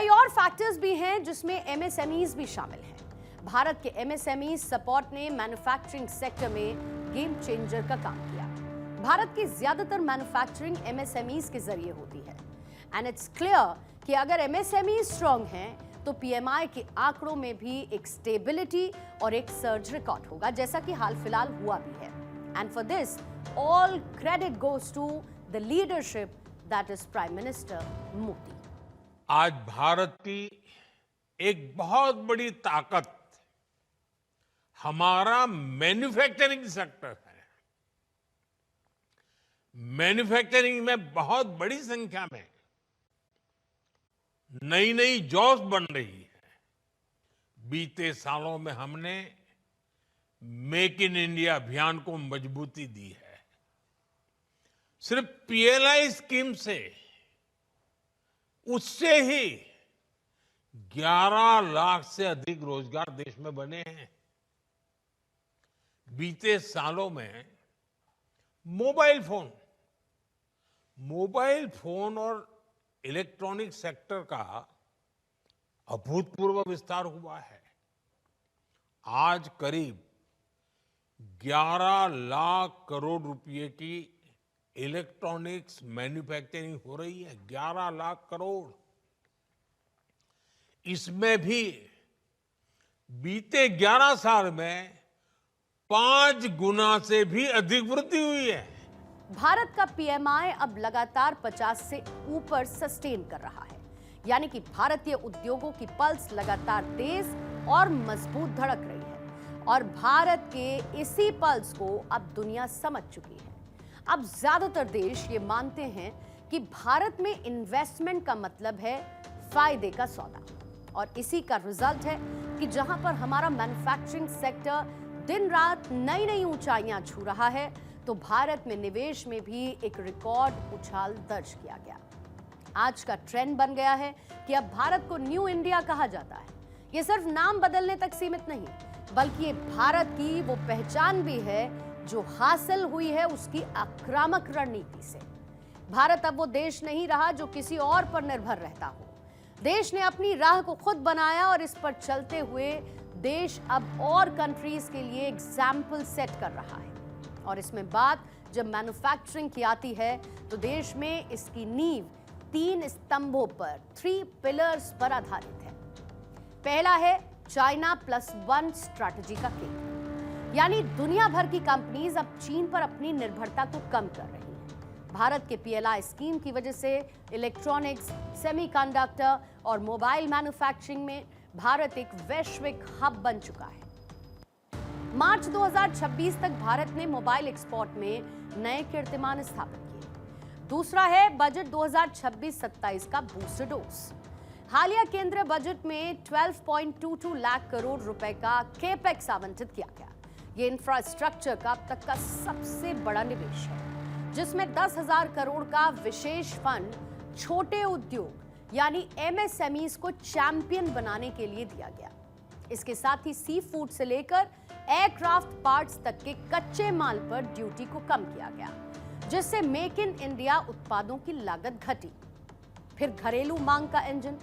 कई और फैक्टर्स भी हैं जिसमें एमएसएमईज भी शामिल हैं। भारत के एमएसएमई सपोर्ट ने मैन्युफैक्चरिंग सेक्टर में गेम चेंजर का काम किया। भारत की ज्यादातर मैन्युफैक्चरिंग एमएसएमईज के जरिए होती है एंड इट्स क्लियर कि अगर एमएसएमई स्ट्रांग हैं तो पीएमआई के आंकड़ों में भी एक स्टेबिलिटी और एक सर्ज रिकॉर्ड होगा, जैसा कि हाल फिलहाल हुआ भी है। And for this all credit goes to the leadership that is prime minister Modi. आज भारत की एक बहुत बड़ी ताकत हमारा मैन्युफैक्चरिंग सेक्टर है। मैन्युफैक्चरिंग में बहुत बड़ी संख्या में नई नई जॉब्स बन रही है। बीते सालों में हमने मेक इन इंडिया अभियान को मजबूती दी है। सिर्फ पीएलआई स्कीम से उससे ही 11 लाख से अधिक रोजगार देश में बने हैं। बीते सालों में मोबाइल फोन और इलेक्ट्रॉनिक सेक्टर का अभूतपूर्व विस्तार हुआ है। आज करीब 11 लाख करोड़ रुपए की इलेक्ट्रॉनिक्स मैन्युफैक्चरिंग हो रही है। 11 लाख करोड़। इसमें भी बीते 11 साल में 5 गुना से भी अधिक वृद्धि हुई है। भारत का पीएमआई अब लगातार 50 से ऊपर सस्टेन कर रहा है, यानी कि भारतीय उद्योगों की पल्स लगातार तेज और मजबूत धड़क रही है और भारत के इसी पल्स को अब दुनिया समझ चुकी है। अब ज्यादातर देश ये मानते हैं कि भारत में इन्वेस्टमेंट का मतलब है फायदे का सौदा और इसी का रिजल्ट है कि जहां पर हमारा मैन्युफैक्चरिंग सेक्टर दिन रात नई नई ऊंचाइयां छू रहा है, तो भारत में निवेश में भी एक रिकॉर्ड उछाल दर्ज किया गया। आज का ट्रेंड बन गया है कि अब भारत को न्यू इंडिया कहा जाता है। ये सिर्फ नाम बदलने तक सीमित नहीं, बल्कि ये भारत की वो पहचान भी है जो हासिल हुई है उसकी आक्रामक रणनीति से। भारत अब वो देश नहीं रहा जो किसी और पर निर्भर रहता हो। देश ने अपनी राह को खुद बनाया और इस पर चलते हुए देश अब और कंट्रीज के लिए एग्जाम्पल सेट कर रहा है। और इसमें बात जब मैन्युफैक्चरिंग की आती है तो देश में इसकी नींव 3 स्तंभों पर 3 पिलर्स पर आधारित है। पहला है चाइना +1 स्ट्रैटेजी का केंद्र, यानी दुनिया भर की कंपनीज अब चीन पर अपनी निर्भरता को कम कर रही हैं। भारत के पीएलआई स्कीम की वजह से इलेक्ट्रॉनिक्स, सेमीकंडक्टर और मोबाइल मैन्युफैक्चरिंग में भारत एक वैश्विक हब बन चुका है। मार्च 2026 तक भारत ने मोबाइल एक्सपोर्ट में नए कीर्तिमान स्थापित किए। दूसरा है बजट 2026-27 का बूस्टर डोज। हालिया केंद्रीय बजट में 12.22 लाख करोड़ रुपए का केपेक्स आवंटित किया गया। ये इंफ्रास्ट्रक्चर का अब तक का सबसे बड़ा निवेश है, जिसमें 10,000 करोड़ का विशेष फंड छोटे उद्योग यानी एमएसएमईज को चैंपियन बनाने के लिए दिया गया। इसके साथ ही सी फूड से लेकर एयरक्राफ्ट पार्ट्स तक के कच्चे माल पर ड्यूटी को कम किया गया, जिससे मेक इन इंडिया उत्पादों की लागत घटी। फिर घरेलू मांग का इंजन,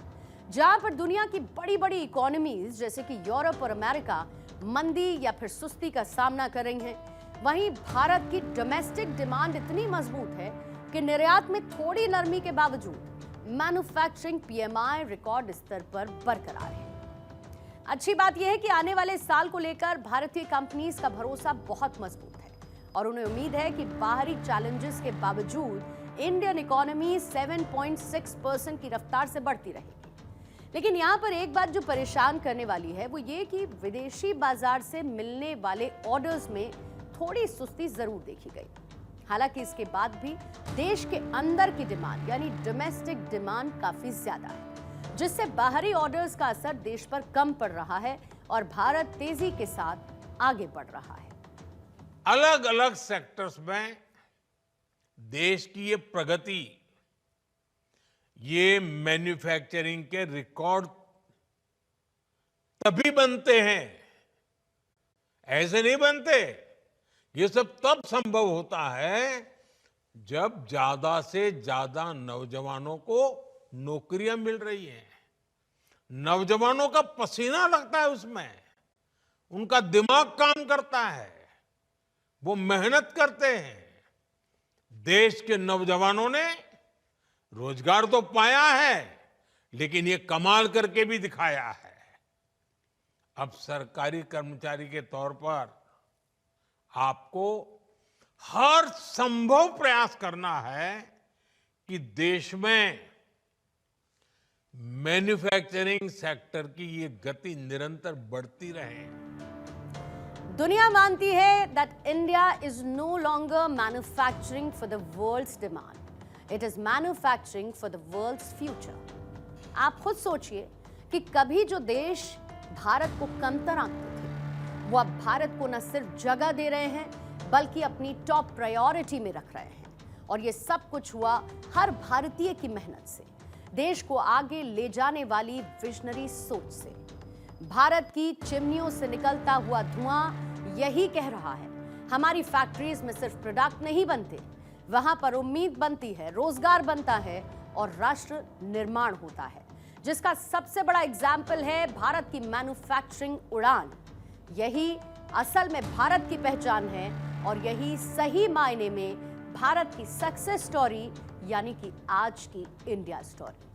जहां पर दुनिया की बड़ी बड़ी इकोनॉमीज जैसे कि यूरोप और अमेरिका मंदी या फिर सुस्ती का सामना कर रही हैं, वहीं भारत की डोमेस्टिक डिमांड इतनी मजबूत है कि निर्यात में थोड़ी नरमी के बावजूद मैन्युफैक्चरिंग पीएमआई रिकॉर्ड स्तर पर बरकरार है। अच्छी बात यह है कि आने वाले साल को लेकर भारतीय कंपनीज का भरोसा बहुत मजबूत है और उन्हें उम्मीद है कि बाहरी चैलेंजेस के बावजूद इंडियन इकोनॉमी 7.6% की रफ्तार से बढ़ती रहेगी। लेकिन यहां पर एक बात जो परेशान करने वाली है वो ये कि विदेशी बाजार से मिलने वाले ऑर्डर्स में थोड़ी सुस्ती जरूर देखी गई। हालांकि इसके बाद भी देश के अंदर की डिमांड यानी डोमेस्टिक डिमांड काफी ज्यादा है, जिससे बाहरी ऑर्डर्स का असर देश पर कम पड़ रहा है और भारत तेजी के साथ आगे बढ़ रहा है। अलग अलग सेक्टर्स में देश की ये प्रगति, ये मैन्युफैक्चरिंग के रिकॉर्ड तभी बनते हैं, ऐसे नहीं बनते। ये सब तब संभव होता है जब ज्यादा से ज्यादा नौजवानों को नौकरियां मिल रही हैं। नौजवानों का पसीना लगता है उसमें, उनका दिमाग काम करता है, वो मेहनत करते हैं। देश के नौजवानों ने रोजगार तो पाया है, लेकिन ये कमाल करके भी दिखाया है। अब सरकारी कर्मचारी के तौर पर आपको हर संभव प्रयास करना है कि देश में मैन्युफैक्चरिंग सेक्टर की ये गति निरंतर बढ़ती रहे। दुनिया मानती है that India is no longer manufacturing for the world's demand, it is manufacturing for the world's future. आप खुद सोचिए कि कभी जो देश भारत को कमतर आंकते थे, वो अब भारत को न सिर्फ जगह दे रहे हैं बल्कि अपनी टॉप प्रायोरिटी में रख रहे हैं। और ये सब कुछ हुआ हर भारतीय की मेहनत से, देश को आगे ले जाने वाली विजनरी सोच से। भारत की चिमनियों से निकलता हुआ धुआं यही कह रहा है, हमारी फैक्ट्रीज में सिर्फ प्रोडक्ट नहीं बनते, वहां पर उम्मीद बनती है, रोजगार बनता है और राष्ट्र निर्माण होता है, जिसका सबसे बड़ा एग्जाम्पल है भारत की मैन्युफैक्चरिंग उड़ान। यही असल में भारत की पहचान है और यही सही मायने में भारत की सक्सेस स्टोरी, यानी कि आज की इंडिया स्टोरी।